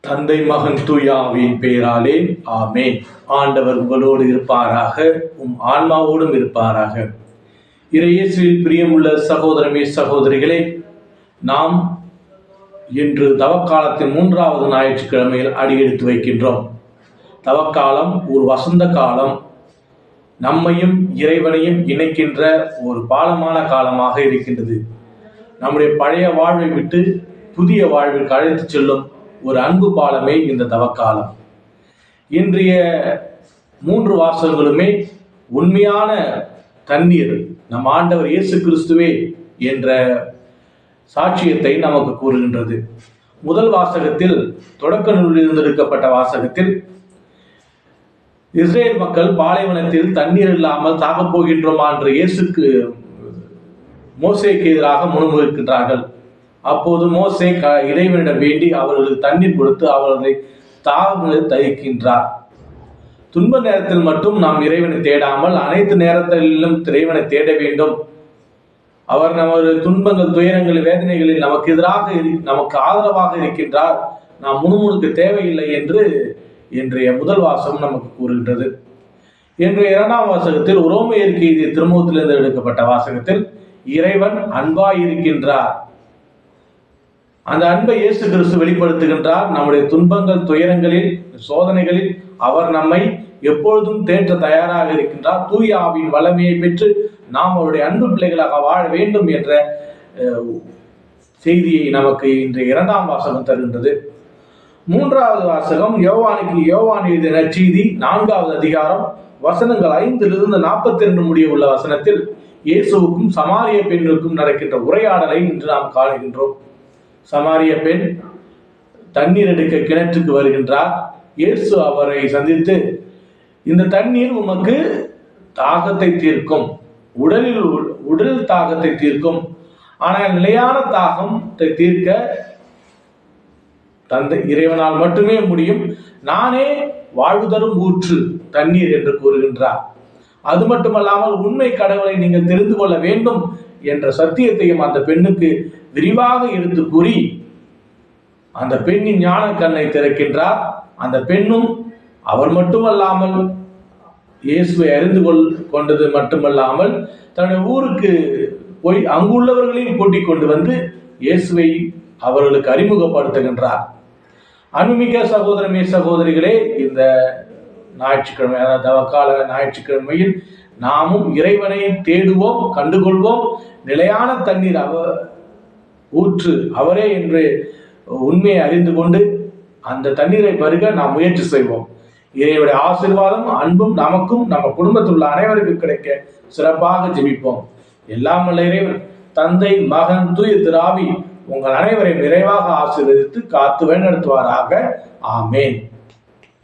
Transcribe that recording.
தந்தை மகன் தூய ஆவியின் பெயராலே ஆமென். ஆண்டவர் உங்களோடு இருப்பாராக, உம் ஆன்மாவோடும் இருப்பாராக. இறையேசுவில் பிரியமுள்ள சகோதரமே சகோதரிகளே, நாம் இன்று தவக்காலத்தின் 3வது ஞாயிற்றுக்கிழமையில் அடியெடுத்து வைக்கின்றோம். தவக்காலம் ஒரு வசந்த காலம், நம்மையும் இறைவனையும் இணைக்கின்ற ஒரு பாலமான காலமாக இருக்கின்றது. நம்முடைய பழைய வாழ்வை விட்டு புதிய வாழ்விற்கு அழைத்து செல்லும் ஒரு அன்பு பாலமே இந்த தவக்காலம். இன்றைய 3 வாசகங்களுமே உண்மையான தண்ணீர், நம் ஆண்டவர் இயேசு கிறிஸ்துவே என்ற சாட்சியத்தை நமக்கு கூறுகின்றது. முதல் வாசகத்தில், தொடக்க நூலில் எடுக்கப்பட்ட வாசகத்தில், இஸ்ரேல் மக்கள் பாலைவனத்தில் தண்ணீர் இல்லாமல் தாகப் போகின்றோமா என்று இயேசுக்கு மோசேக்கு எதிராக முன்வைக்கின்றார்கள். அப்போது மோசே இறைவனிடம் வேண்டி அவர்களுக்கு தண்ணீர் கொடுத்து அவர்களை தாகத்தில் தவிக்கின்றார். துன்ப நேரத்தில் மட்டும் நாம் இறைவனை தேடாமல் அனைத்து நேரத்திலும் இறைவனை தேட வேண்டும். அவர் நமது துன்பங்கள், துயரங்கள், வேதனைகளில் நமக்கு எதிராக நமக்கு ஆதரவாக இருக்கின்றார், நாம் முணுமுணுக்க தேவையில்லை என்று இன்றைய முதல் வாசகம் நமக்கு கூறுகின்றது. இன்றைய 2ஆம் வாசகத்தில், உரோமையருக்கு எழுதிய திருமுகத்திலிருந்து எடுக்கப்பட்ட வாசகத்தில், இறைவன் அன்பாய் இருக்கின்றார். அந்த அன்பை இயேசு கிறிஸ்து வெளிப்படுத்துகின்றார். நம்முடைய துன்பங்கள், துயரங்களில், சோதனைகளில் அவர் நம்மை எப்பொழுதும் தேற்ற தயாராக இருக்கின்றார். தூய ஆவியின் வல்லமையை பெற்று நாம் அவருடைய அன்பு பிள்ளைகளாக வாழ வேண்டும் என்ற செய்தியை நமக்கு இன்றைய 2ஆம் வாசகம் தருகின்றது. 3வது வாசகம் யோவான் எழுதிய நற்செய்தி 4வது அதிகாரம் வசனங்கள் 5 to 42 முடிய உள்ள வசனத்தில் இயேசுவுக்கும் சமாரிய பெண்ணுக்கும் நடக்கின்ற உரையாடலை இன்று நாம் காணுகின்றோம். சமாரிய பெண் தண்ணீர் எடுக்க கிணற்றுக்கு வருகின்றார். இயேசு அவரை சந்தித்து, இந்த தண்ணீர் உமக்கு தாகத்தை தீர்க்கும், உடல் தாகத்தை தீர்க்கும், ஆனால் நிலையான தாகத்தை தீர்க்க தந்தை இறைவனால் மட்டுமே முடியும், நானே வாழ்வு தரும் ஊற்று தண்ணீர் என்று கூறுகின்றார். அது மட்டுமல்லாமல் உண்மை கடவுளை நீங்கள் தெரிந்து கொள்ள வேண்டும் என்ற சத்தியத்தையும் அந்த பெண்ணுக்கு விரிவாக எடுத்து கூறி அந்த பெண்ணின் ஞான கண்ணை திறக்கின்றார். அந்த பெண்ணும் அவர் மட்டுமல்லாமல் இயேசுவை அறிந்து கொண்டது மட்டுமல்லாமல் தன்னுடைய ஊருக்கு போய் அங்குள்ளவர்களையும் கூட்டிக் கொண்டு வந்து இயேசுவை அவர்களுக்கு அறிமுகப்படுத்துகின்றார். அன்புமிக்க சகோதரமே சகோதரிகளே, இந்த ஞாயிற்றுக்கிழமை, அதாவது தவக்கால ஞாயிற்றுக்கிழமையில் நாமும் இறைவனை தேடுவோம், கண்டுகொள்வோம். நிலையான தண்ணீர் ஊற்று அவரே என்று உண்மையை அறிந்து கொண்டு அந்த தண்ணீரை பருக நாம் முயற்சி செய்வோம். இறைவனுடைய ஆசீர்வாதம், அன்பும் நமக்கும் நம்ம குடும்பத்தில் உள்ள அனைவருக்கும் கிடைக்க சிறப்பாக ஜெபிப்போம். எல்லாம் வல்ல இறைவன் தந்தை, மகன், தூய திரு ஆவி உங்கள் அனைவரையும் நிறைவாக ஆசீர்வதித்து காத்து வழிநடத்துவாராக. ஆமேன்.